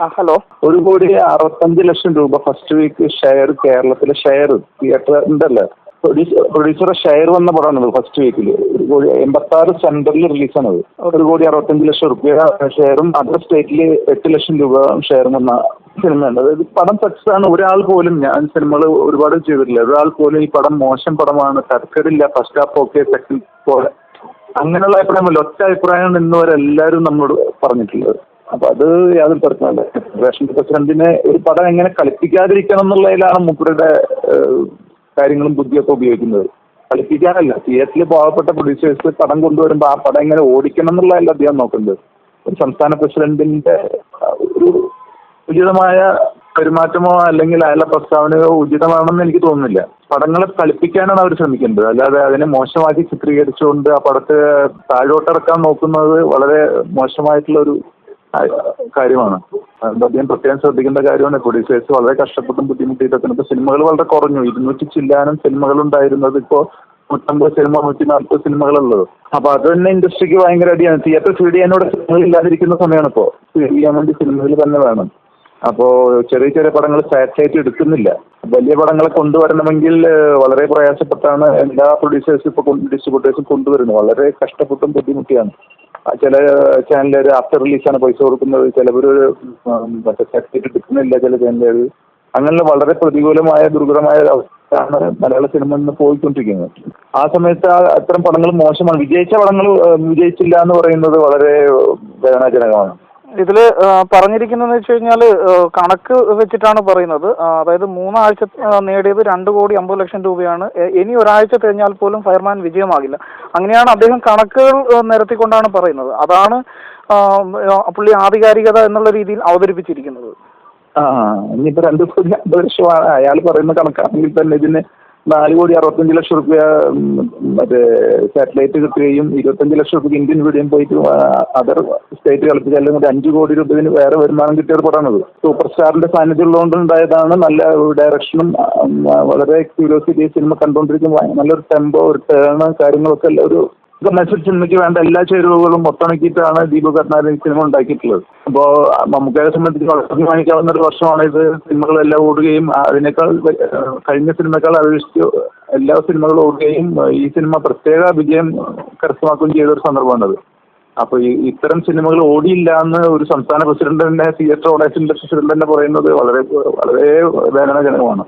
Hello. 1,65,00,000 രൂപ first week share, കേരളത്തിലെ share തിയേറ്ററിന്റെ അല്ലേ, പ്രൊഡ്യൂസറുടെ ഷെയർ വന്ന പടമാണത്. ഫസ്റ്റ് വീക്കിൽ 1,86 സെന്ററിൽ റിലീസാണത്. 1,65,00,000 ഷെയറും അതർ സ്റ്റേറ്റിൽ 8,00,000 രൂപ ഷെയറും വന്ന സിനിമയുണ്ട്. അതായത് പടം സക്സസ് ആണ്. ഒരാൾ പോലും, ഞാൻ സിനിമകൾ ഒരുപാട് ചെയ്തിട്ടില്ല, ഒരാൾ പോലും ഈ പടം മോശം പടമാണ്, തരക്കേടില്ല, ഫസ്റ്റ് ഹാഫ് ഓക്കെ, സെക്കൻഡ് പോലെ അങ്ങനെയുള്ള അഭിപ്രായമല്ല, ഒറ്റ അഭിപ്രായമാണ് ഇന്നുവരെല്ലാവരും നമ്മളോട് പറഞ്ഞിട്ടുള്ളത്. അപ്പൊ അത് യാതൊരു തർക്കമല്ല. ഫെഡറേഷൻ പ്രസിഡന്റിനെ ഒരു പടം എങ്ങനെ കളിപ്പിക്കാതിരിക്കണം എന്നുള്ളതിലാണ് മൂപ്പരുടെ കാര്യങ്ങളും ബുദ്ധിയൊക്കെ ഉപയോഗിക്കുന്നത്. കളിപ്പിക്കാനല്ല, തിയേറ്ററിൽ പാവപ്പെട്ട പ്രൊഡ്യൂസേഴ്സ് പടം കൊണ്ടുവരുമ്പോൾ ആ പടം എങ്ങനെ ഓടിക്കണം എന്നുള്ളതല്ല അദ്ദേഹം നോക്കുന്നത്. ഒരു സംസ്ഥാന പ്രസിഡന്റിന്റെ ഒരു ഉചിതമായ പെരുമാറ്റമോ അല്ലെങ്കിൽ അയാളുടെ പ്രസ്താവനയോ ഉചിതമാണെന്ന് എനിക്ക് തോന്നുന്നില്ല. പടങ്ങളെ കളിപ്പിക്കാനാണ് അവർ ശ്രമിക്കുന്നത്, അല്ലാതെ അതിനെ മോശമാക്കി ചിത്രീകരിച്ചുകൊണ്ട് ആ പടത്തെ താഴോട്ടിറക്കാൻ നോക്കുന്നത് വളരെ മോശമായിട്ടുള്ള ഒരു കാര്യമാണ്. അദ്ദേഹം പ്രത്യേകം ശ്രദ്ധിക്കേണ്ട കാര്യമാണ്. പ്രൊഡ്യൂസേഴ്സ് വളരെ കഷ്ടപ്പെട്ടും ബുദ്ധിമുട്ടിയിട്ടൊക്കെ ഇപ്പോൾ സിനിമകൾ വളരെ കുറഞ്ഞു. 200 ചില്ലാനും സിനിമകൾ ഉണ്ടായിരുന്നത് ഇപ്പോൾ 150 സിനിമ, 140 സിനിമകളുള്ളത്. അപ്പൊ അത് തന്നെ ഇൻഡസ്ട്രിക്ക് ഭയങ്കര അടിയാണ്. തിയേറ്റർ ഫീഡ് ചെയ്യാനോട് സിനിമകൾ ഇല്ലാതിരിക്കുന്ന സമയമാണ് ഇപ്പോൾ. ഫീഡ് ചെയ്യാൻ വേണ്ടി സിനിമകൾ തന്നെ വേണം. അപ്പോ ചെറിയ ചെറിയ പടങ്ങൾ സാറ്റലൈറ്റ് എടുക്കുന്നില്ല. വലിയ പടങ്ങളെ കൊണ്ടുവരണമെങ്കിൽ വളരെ പ്രയാസപ്പെട്ടാണ് എല്ലാ പ്രൊഡ്യൂസേഴ്സും ഇപ്പോൾ ഡിസ്ട്രിബ്യൂട്ടേഴ്സും കൊണ്ടുവരുന്നത്. വളരെ കഷ്ടപ്പെട്ടും ബുദ്ധിമുട്ടിയാണ്. ചില ചാനലുകാർ ആഫ്റ്റർ റിലീസാണ് പൈസ കൊടുക്കുന്നത്, ചിലവർ മറ്റേ സാറ്റലൈറ്റ് എടുക്കുന്നില്ല, ചില ചാനലുകാർ. അങ്ങനെ വളരെ പ്രതികൂലമായ ദുർഘടമായ അവസ്ഥയാണ് മലയാള സിനിമ ഇന്ന് പോയിക്കൊണ്ടിരിക്കുന്നത്. ആ സമയത്ത് അത്തരം പടങ്ങൾ മോശമാണ്. വിജയിച്ച പടങ്ങൾ വിജയിച്ചില്ല എന്ന് പറയുന്നത് വളരെ വേദനാജനകമാണ്. ഇതില് പറഞ്ഞിരിക്കുന്നതെന്ന് വെച്ച് കഴിഞ്ഞാൽ കണക്ക് വെച്ചിട്ടാണ് പറയുന്നത്. അതായത് 3 ആഴ്ച നേടിയത് 2,50,00,000 രൂപയാണ്. ഇനി ഒരാഴ്ച കഴിഞ്ഞാൽ പോലും ഫയർമാൻ വിജയമാകില്ല. അങ്ങനെയാണ് അദ്ദേഹം കണക്കുകൾ നിരത്തിക്കൊണ്ടാണ് പറയുന്നത്. അതാണ് പുള്ളി ആധികാരികത എന്നുള്ള രീതിയിൽ അവതരിപ്പിച്ചിരിക്കുന്നത്. ഇനിയിപ്പോ 2,50,00,000 അയാൾ പറയുന്ന കണക്കാണെങ്കിൽ തന്നെ ഇതിന് 4,65,00,000 രൂപ മറ്റേ സാറ്റലൈറ്റ് കിട്ടുകയും 25,00,000 രൂപ ഇന്ത്യൻ മീഡിയം പോയിട്ട് അതർ സ്റ്റേറ്റ് കളിപ്പിച്ച് അല്ലെങ്കിൽ 5 കോടി രൂപന് വേറെ വരുമാനം കിട്ടിയ ഒരു പടമാണത്. സൂപ്പർ സ്റ്റാറിന്റെ സാന്നിധ്യം ഉള്ളതുകൊണ്ട് ഉണ്ടായതാണ്. നല്ല ഡയറക്ഷനും വളരെ ക്യൂരിയോസിറ്റി, സിനിമ കണ്ടുകൊണ്ടിരിക്കുമ്പോൾ നല്ലൊരു ടെമ്പോ, ഒരു ടേണ്, കാര്യങ്ങളൊക്കെ ഒരു കമേഴ്ഷ്യൽ സിനിമയ്ക്ക് വേണ്ട എല്ലാ ചേരുവകളും ഒത്തിണക്കിയിട്ടാണ് ദീപു കർണാടൻ സിനിമ ഉണ്ടാക്കിയിട്ടുള്ളത്. അപ്പോൾ മമ്മൂക്കയെ സംബന്ധിച്ച് വളരെ അഭിമാനിക്കാവുന്ന ഒരു വർഷമാണ് ഇത്. സിനിമകളെല്ലാം ഓടുകയും അതിനേക്കാൾ കഴിഞ്ഞ സിനിമയേക്കാൾ അപേക്ഷിച്ച് എല്ലാ സിനിമകളും ഓടുകയും ഈ സിനിമ പ്രത്യേക വിജയം കരസ്ഥമാക്കുകയും ചെയ്ത ഒരു സന്ദർഭമാണത്. അപ്പൊ ഇത്തരം സിനിമകൾ ഓടിയില്ല എന്ന് ഒരു സംസ്ഥാന പ്രസിഡന്റ് തന്നെ, തിയേറ്റർ ഓഡിയൻസിന്റെ പ്രസിഡന്റ് തന്നെ പറയുന്നത് വളരെ വളരെ വേദനാജനകമാണ്.